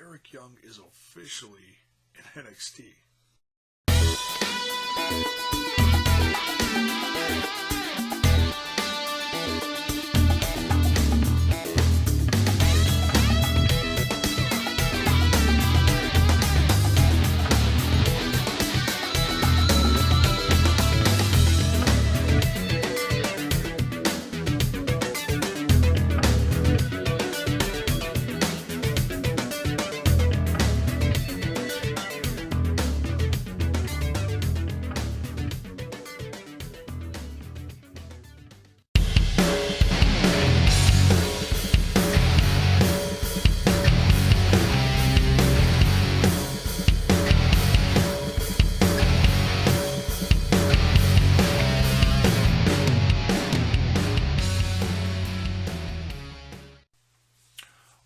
Eric Young is officially in NXT.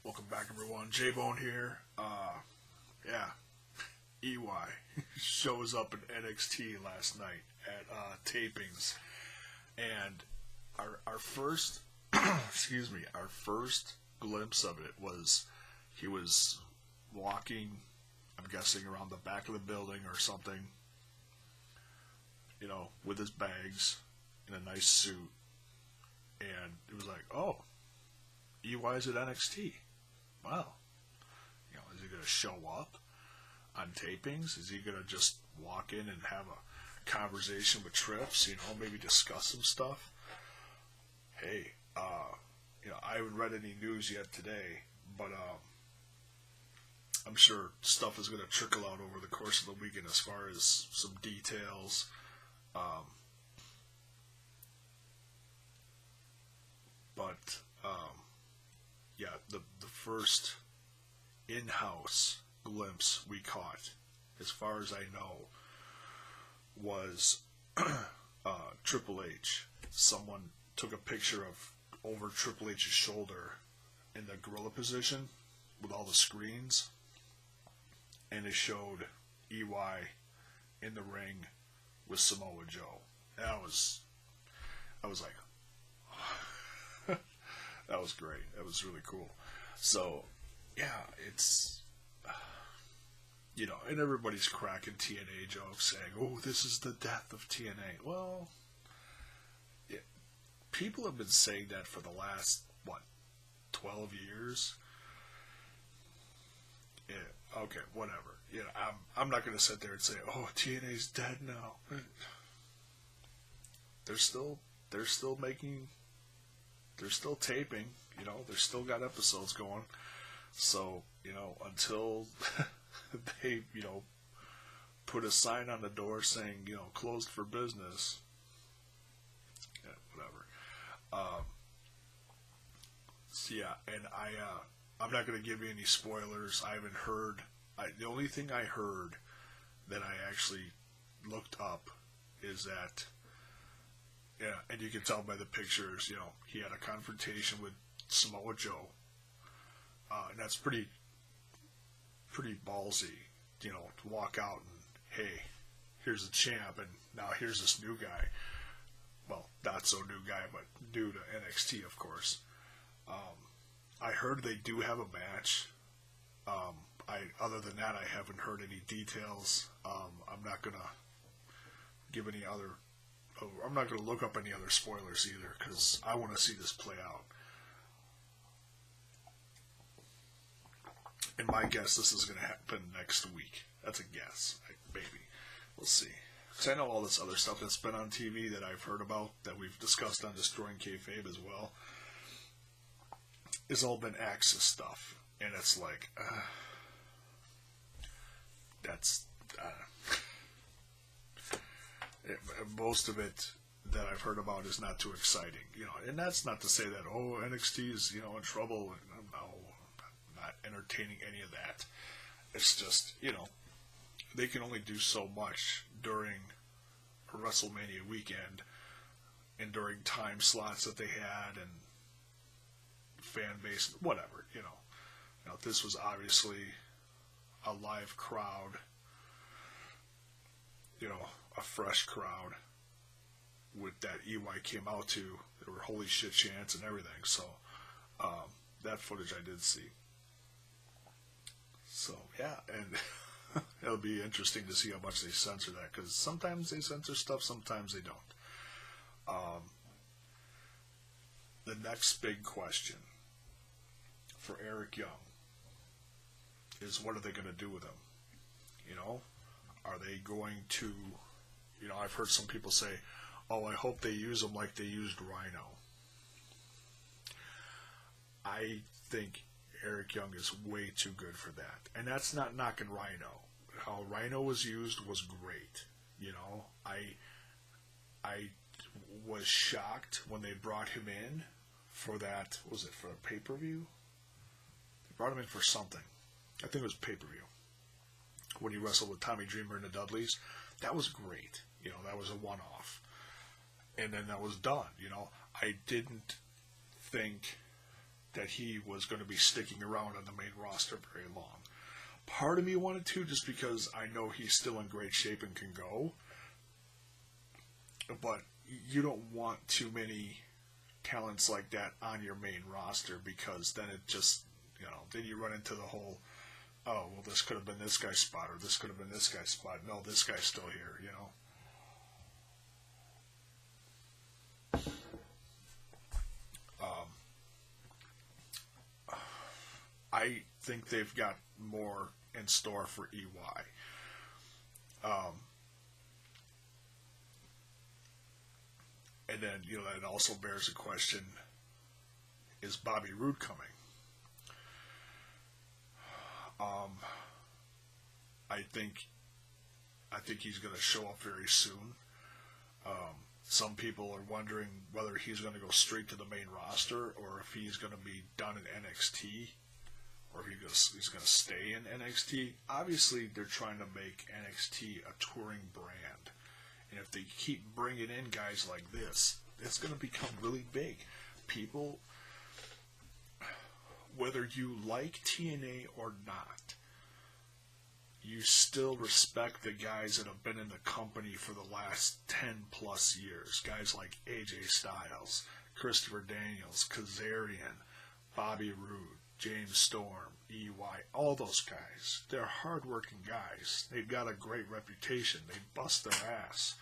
Welcome back, everyone. J-Bone here. EY shows up in NXT last night at tapings, and our first our first glimpse of it was he was walking, I'm guessing around the back of the building or something, with his bags in a nice suit, and it was like, oh, EY's at NXT. Wow. Is he going to show up on tapings? Is he going to just walk in and have a conversation with Trips? Maybe discuss some stuff? Hey, I haven't read any news yet today, but I'm sure stuff is going to trickle out over the course of the weekend as far as some details. The first in-house glimpse we caught, as far as I know, was Triple H. Someone took a picture of over Triple H's shoulder in the gorilla position with all the screens, and it showed EY in the ring with Samoa Joe. I was like, that was great. That was really cool. So, yeah, it's, and everybody's cracking TNA jokes saying, oh, this is the death of TNA. Well, yeah, people have been saying that for the last, 12 years? Yeah, okay, whatever. I'm not going to sit there and say, oh, TNA's dead now. They're still making... They're still taping, they're still got episodes going. So, until they, put a sign on the door saying, closed for business, whatever. And I'm not going to give you any spoilers. I haven't heard, the only thing I heard that I actually looked up is that, yeah, and you can tell by the pictures, he had a confrontation with Samoa Joe. And that's pretty ballsy, to walk out and, hey, here's the champ, and now here's this new guy. Well, not so new guy, but new to NXT, of course. I heard they do have a match. Other than that, I haven't heard any details. I'm not going to give any other... I'm not going to look up any other spoilers either, because I want to see this play out. And my guess, this is going to happen next week. That's a guess. Maybe. We'll see. Because I know all this other stuff that's been on TV that I've heard about, that we've discussed on Destroying Kayfabe as well, it's all been Axis stuff. And it's like, most of it that I've heard about is not too exciting, and that's not to say that, NXT is, in trouble, and no, I'm not entertaining any of that. It's just, they can only do so much during a WrestleMania weekend, and during time slots that they had, and fan base, whatever, this was obviously a live crowd, a fresh crowd with that EY came out to. There were holy shit chants and everything. So that footage I did see. Yeah, and it'll be interesting to see how much they censor that, because sometimes they censor stuff, sometimes they don't. The next big question for Eric Young is, what are they going to do with him? You know, are they going to, you know, I've heard some people say, oh, I hope they use him like they used Rhino. I think Eric Young is way too good for that. And that's not knocking Rhino. How Rhino was used was great. You know, I was shocked when they brought him in for that, what was it, for a pay-per-view? They brought him in for something. I think it was pay-per-view. When he wrestled with Tommy Dreamer and the Dudleys. That was great. You know, that was a one-off. And then that was done, you know. I didn't think that he was going to be sticking around on the main roster very long. Part of me wanted to, just because I know he's still in great shape and can go. But you don't want too many talents like that on your main roster, because then it just, you know, then you run into the whole, oh, well, this could have been this guy's spot, or this could have been this guy's spot. No, this guy's still here, you know. I think they've got more in store for EY. And then, you know, that also bears a question, is Bobby Roode coming? I think he's going to show up very soon. Some people are wondering whether he's going to go straight to the main roster, or if he's going to be done in NXT, or if he's going to stay in NXT. Obviously, they're trying to make NXT a touring brand. And if they keep bringing in guys like this, it's going to become really big. People, whether you like TNA or not, you still respect the guys that have been in the company for the last 10 plus years. Guys like AJ Styles, Christopher Daniels, Kazarian, Bobby Roode, James Storm, EY, all those guys. They're hardworking guys. They've got a great reputation. They bust their ass.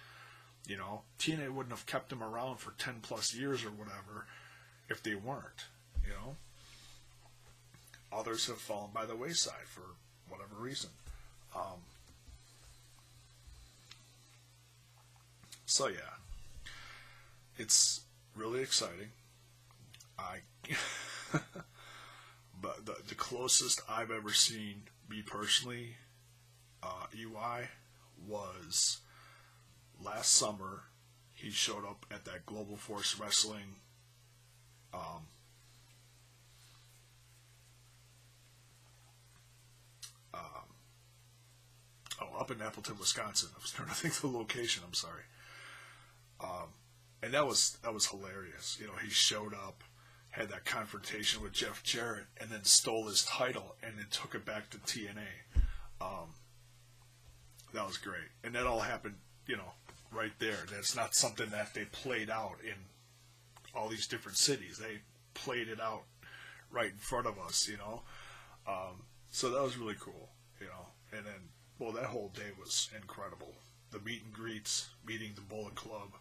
You know, TNA wouldn't have kept them around for 10 plus years or whatever if they weren't, you know. Others have fallen by the wayside for whatever reason. So yeah, it's really exciting. But the closest I've ever seen, me personally, EY, was last summer. He showed up at that Global Force Wrestling up in Appleton, Wisconsin. I was trying to think of the location. I'm sorry. And that was hilarious. You know, he showed up, had that confrontation with Jeff Jarrett, and then stole his title and then took it back to TNA. That was great. And that all happened, you know, right there. That's not something that they played out in all these different cities. They played it out right in front of us, you know. So that was really cool, you know. And then, well, that whole day was incredible. The meet and greets, meeting the Bullet Club,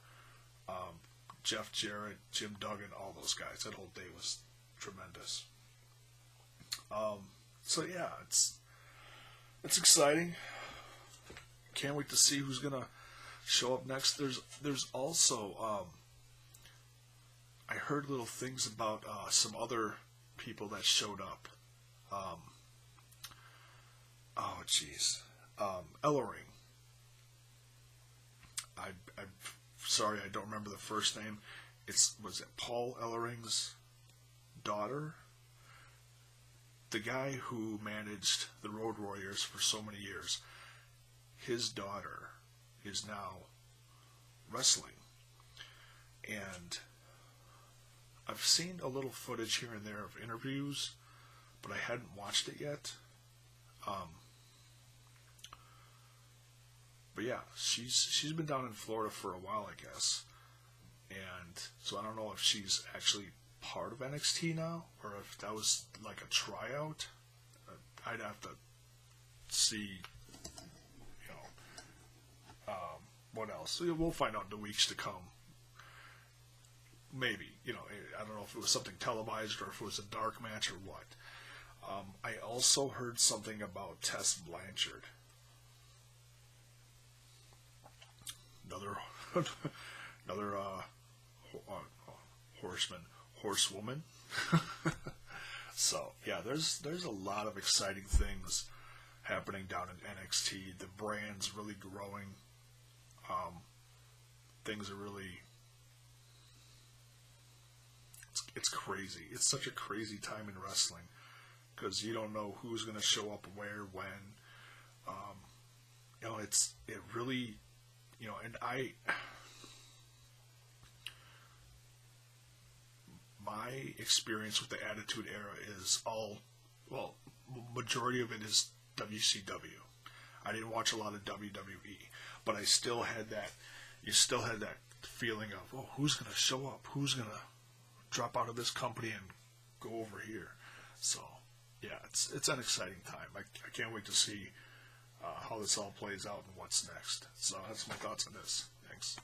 Jeff Jarrett, Jim Duggan, all those guys. That whole day was tremendous. So yeah, it's exciting. Can't wait to see who's gonna show up next. There's also I heard little things about some other people that showed up. Oh jeez, Ellering. I'm sorry, I don't remember the first name. Was it Paul Ellering's daughter? The guy who managed the Road Warriors for so many years. His daughter is now wrestling. And I've seen a little footage here and there of interviews, but I hadn't watched it yet. But yeah, she's been down in Florida for a while, I guess. And so I don't know if she's actually part of NXT now, or if that was like a tryout. I'd have to see, what else. We'll find out in the weeks to come. Maybe, I don't know if it was something televised or if it was a dark match or what. I also heard something about Tess Blanchard. Another horsewoman. So yeah, there's a lot of exciting things happening down in NXT. The brand's really growing. Things are really, it's crazy. It's such a crazy time in wrestling because you don't know who's going to show up where, when. It really, and my experience with the Attitude Era is majority of it is WCW. I didn't watch a lot of WWE, but I still had that. You still had that feeling of, who's going to show up? Who's going to drop out of this company and go over here? So, yeah, it's an exciting time. I can't wait to see how this all plays out and what's next. So that's my thoughts on this. Thanks.